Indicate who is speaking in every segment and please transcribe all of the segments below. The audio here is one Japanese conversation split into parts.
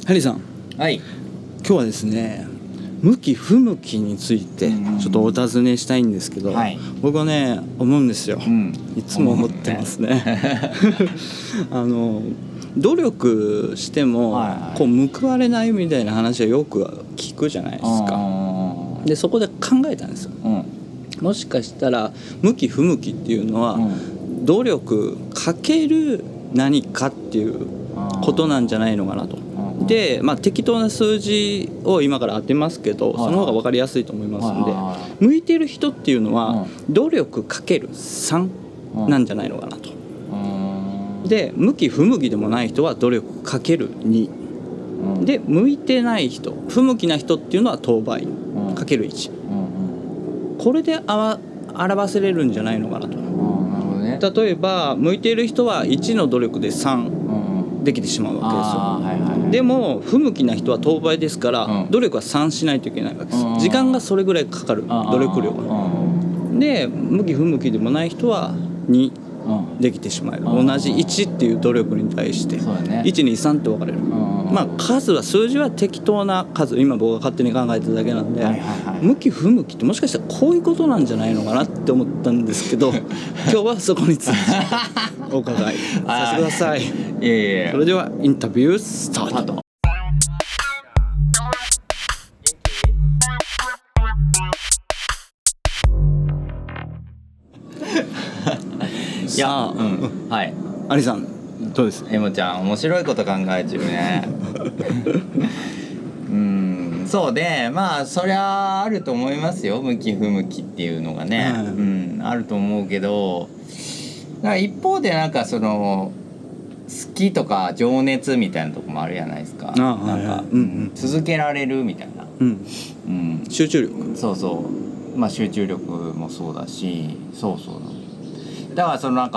Speaker 1: ハリーさん、
Speaker 2: はい。
Speaker 1: 今日はですね、向き不向きについてちょっとお尋ねしたいんですけど、
Speaker 2: はい、
Speaker 1: 僕はね思うんですよ、いつも思ってますね努力してもこう報われないみたいな話はよく聞くじゃないですか。でそこで考えたんですよ、もしかしたら向き不向きっていうのは、努力かける何かっていうことなんじゃないのかなと。で、適当な数字を今から当てますけど、その方が分かりやすいと思いますので、向いてる人っていうのは努力かける3なんじゃないのかなと。で向き不向きでもない人は努力かける2で、向いてない人、不向きな人っていうのは等倍かける1、これで表せれるんじゃないのかなと。例えば向いている人は1の努力で3できてしまうわけですよ。でも不向きな人は等倍ですから、努力は3しないといけないわけです。時間がそれぐらいかかる、努力量が。で向き不向きでもない人は2できてしまえる。同じ1っていう努力に対して123って分かれる。数は、数字は適当な数、今僕が勝手に考えてるだけなんで、向き不向きってもしかしたらこういうことなんじゃないのかなって思ったんですけど今日はそこについてお伺いさせてください。それではインタビュースタート。
Speaker 2: いや、はい。
Speaker 1: アリさんどうです？
Speaker 2: エモちゃん面白いこと考えてるねそうで、そりゃあると思いますよ、向き不向きっていうのがね、あると思うけど、だから一方でその好きとか情熱みたいなとこもあるじゃないですか。続けられるみたいな、
Speaker 1: 集中力、
Speaker 2: そう集中力もそうだし、だからその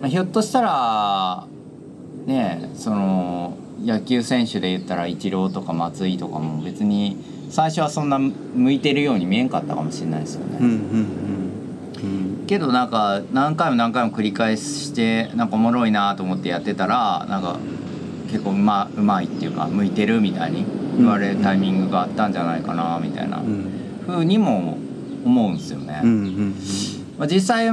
Speaker 2: ひょっとしたらね、その野球選手で言ったらイチローとか松井とかも別に最初はそんな向いてるように見えんかったかもしれないですよね。けど何回も繰り返しておもろいなと思ってやってたら結構うまいっていうか向いてるみたいに言われるタイミングがあったんじゃないかなみたいな風にも思うんですよね。実際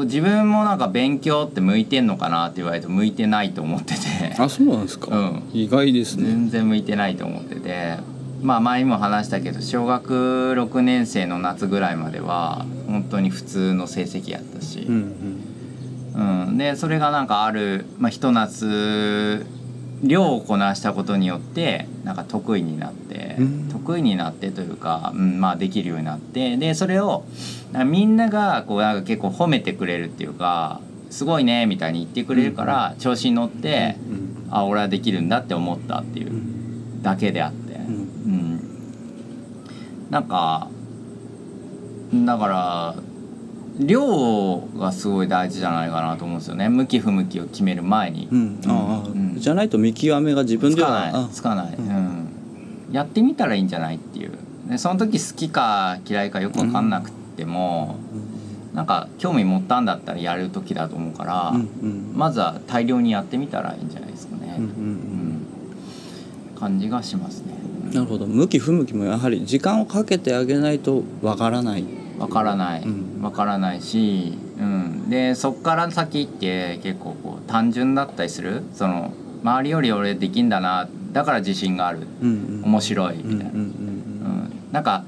Speaker 2: 自分も勉強って向いてんのかなって言われると向いてないと思ってて
Speaker 1: そうなんですか、意外ですね。
Speaker 2: 全然向いてないと思ってて、前にも話したけど小学6年生の夏ぐらいまでは本当に普通の成績やったし、でそれがある、ひと夏量をこなしたことによって得意になってというか、できるようになって、でそれをみんなが結構褒めてくれるっていうか、すごいねみたいに言ってくれるから、調子に乗って、俺はできるんだって思ったっていうだけであって、だから量がすごい大事じゃないかなと思うんですよね、向き不向きを決める前に。
Speaker 1: じゃないと見極めが自分では
Speaker 2: つかない、やってみたらいいんじゃないっていう。でその時好きか嫌いかよく分かんなくても、興味持ったんだったらやる時だと思うから、まずは大量にやってみたらいいんじゃないですかね、感じがしますね。
Speaker 1: なるほど。向き不向きもやはり時間をかけてあげないとわからない
Speaker 2: し、でそっから先って結構単純だったりする。その周りより俺できんだな、だから自信がある、面白いみたいな、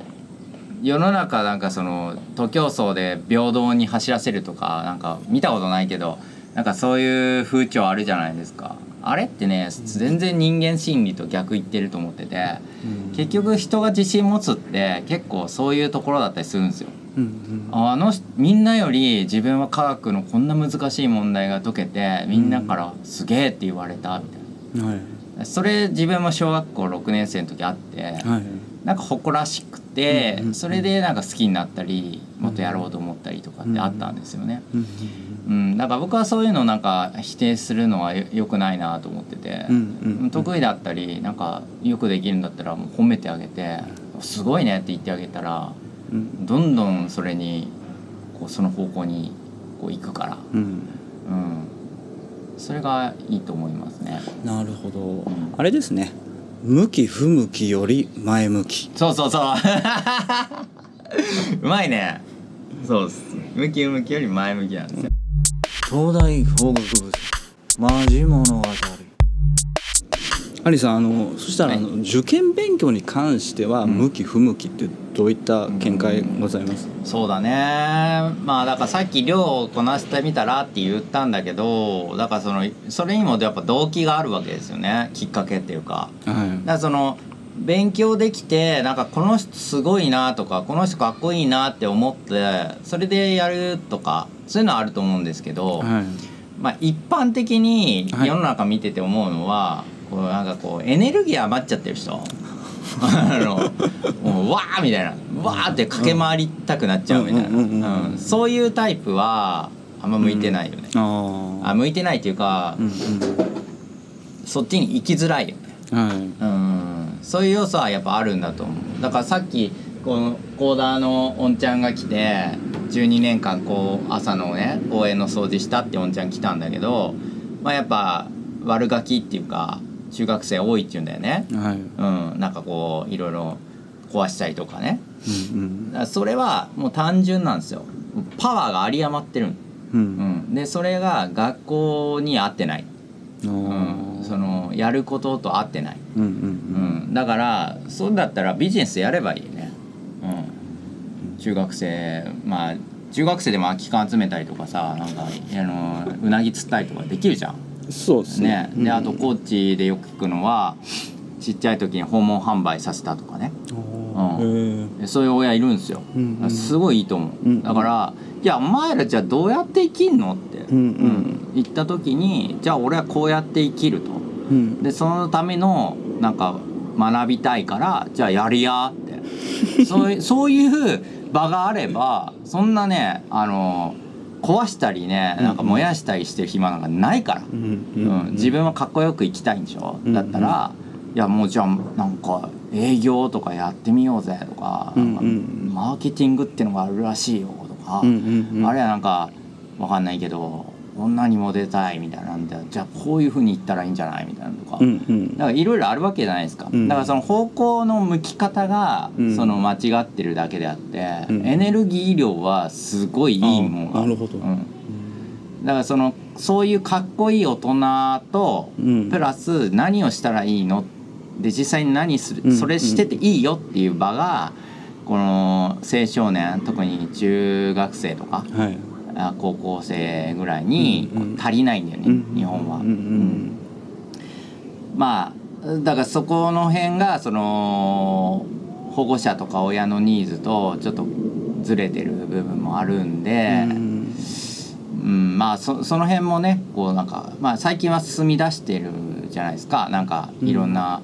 Speaker 2: 世の中その徒競走で平等に走らせるとか見たことないけどそういう風潮あるじゃないですか。あれってね、全然人間心理と逆言ってると思ってて、結局人が自信持つって結構そういうところだったりするんですよ。みんなより自分は科学のこんな難しい問題が解けて、みんなからすげえって言われたみたいな、それ自分も小学校6年生の時あって、誇らしくて、それで好きになったりもっとやろうと思ったりとかってあったんですよね。だから僕はそういうの否定するのは良くないなと思ってて、得意だったりよくできるんだったらもう褒めてあげて、すごいねって言ってあげたら、どんどんそれにその方向に行くから、それがいいと思いますね。
Speaker 1: なるほど、あれですね、向き不向きより前向き。
Speaker 2: そうそうそううまいね。そうです。向き不向きより前向きなんですよ。
Speaker 1: 東大法学部マジ物語。アリさん、そしたら受験勉強に関しては向き不向きってどういった見解ございます？
Speaker 2: そうだね。まあだからさっき量をこなしてみたらって言ったんだけど、だからそれにもやっぱ動機があるわけですよね、きっかけっていうか。だから勉強できてなんかこの人すごいなとかこの人かっこいいなって思ってそれでやるとかそういうのはあると思うんですけど、まあ一般的に世の中見てて思うのは、なんかエネルギー余っちゃってる人もうわーみたいなわーって駆け回りたくなっちゃうみたいな、そういうタイプはあんま向いてないよね。向いてないっていうか、そっちに行きづらいよね。そういう要素はやっぱあるんだと思う。だからさっきこのコーダーのおんちゃんが来て12年間朝のね公園の掃除したっておんちゃん来たんだけど、まあやっぱ悪ガキっていうか中学生多いっていうんだよね。なんかいろいろ壊したりとかね。だからそれはもう単純なんですよ。パワーが有り余ってる。でそれが学校に合ってない。やることと合ってない。だからそうだったらビジネスやればいいね。中学生中学生でも空き缶集めたりとかさ、なんかうなぎ釣ったりとかできるじゃん。
Speaker 1: そうですね。
Speaker 2: であと高知でよく聞くのはちっちゃい時に訪問販売させたとかね。そういう親いるんですよ。すごいいいと思う。だからいやお前らじゃあどうやって生きんのって言った時に、じゃあ俺はこうやって生きると。でそのためのなんか学びたいからじゃあやりやってそういう場があればそんなね壊したりねなんか燃やしたりしてる暇なんかないから。自分はかっこよく生きたいんでしょ。だったらいやもうじゃあなんか営業とかやってみようぜとか、なんかマーケティングってのがあるらしいよとか、あれはなんかわかんないけど女にも出たいみたいなんで、じゃあこういう風に言ったらいいんじゃないみたいなとか、だからいろいろあるわけじゃないですか。だからその方向の向き方が間違ってるだけであって、エネルギー量はすごいいいもんが。
Speaker 1: なるほど。
Speaker 2: だからそういうかっこいい大人とプラス何をしたらいいので実際に何する、それしてていいよっていう場がこの青少年特に中学生とか、高校生ぐらいに足りないんだよね、日本は。まあだからそこの辺が保護者とか親のニーズとちょっとずれてる部分もあるんで、まあその辺もねなんか、最近は進み出してるじゃないですか。なんかいろんな、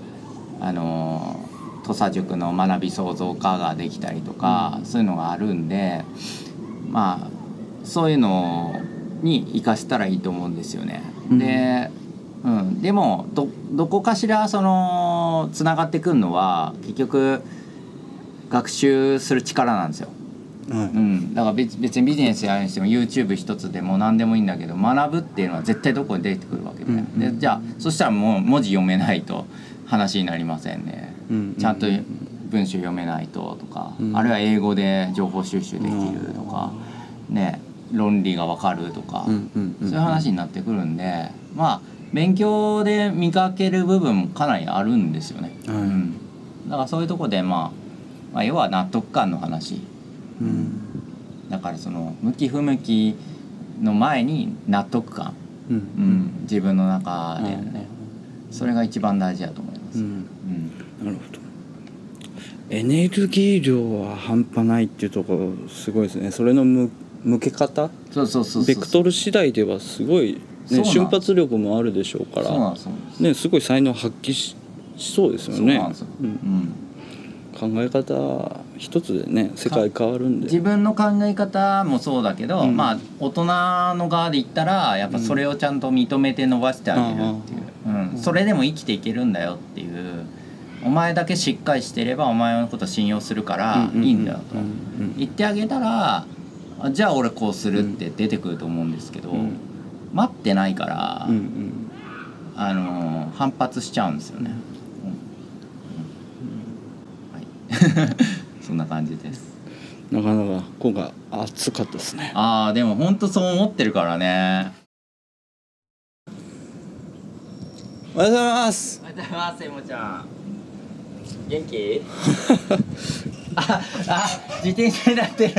Speaker 2: 土佐塾の学び創造科ができたりとか、そういうのがあるんで、そういうのに生かせたらいいと思うんですよね。でもどこかしらつながってくるのは結局学習する力なんですよ。だから別にビジネスやるにしても YouTube 一つでも何でもいいんだけど、学ぶっていうのは絶対どこに出てくるわけで、でじゃあそしたらもう文字読めないと話になりませんね。ちゃんと文章読めないととか、あるいは英語で情報収集できるとか、ね、論理が分かるとか、そういう話になってくるんで、勉強で見かける部分もかなりあるんですよね。だからそういうとこで要は納得感の話。だから向き不向きの前に納得感、自分の中でね、それが一番大事だと思います。
Speaker 1: なるほど。エネルギー量は半端ないっていうところすごいですね。それの向け方、ベクトル次第ではすごい、ね、瞬発力もあるでしょうから、ね、すごい才能発揮しそうですよね。考え方一つでね世界変わるんで、
Speaker 2: 自分の考え方もそうだけど、大人の側で言ったらやっぱそれをちゃんと認めて伸ばしてあげるっていう、それでも生きていけるんだよっていう、お前だけしっかりしてればお前のこと信用するからいいんだよと言ってあげたら、じゃあ俺こうするって出てくると思うんですけど、待ってないから、
Speaker 1: うんうん、
Speaker 2: 反発しちゃうんですよね、はいそんな感じです。
Speaker 1: なかなか今回暑かったですね。
Speaker 2: ああでも本当そう思ってるからね。
Speaker 1: おはようございます。
Speaker 2: おはようございます。エモちゃん元気自転車になってる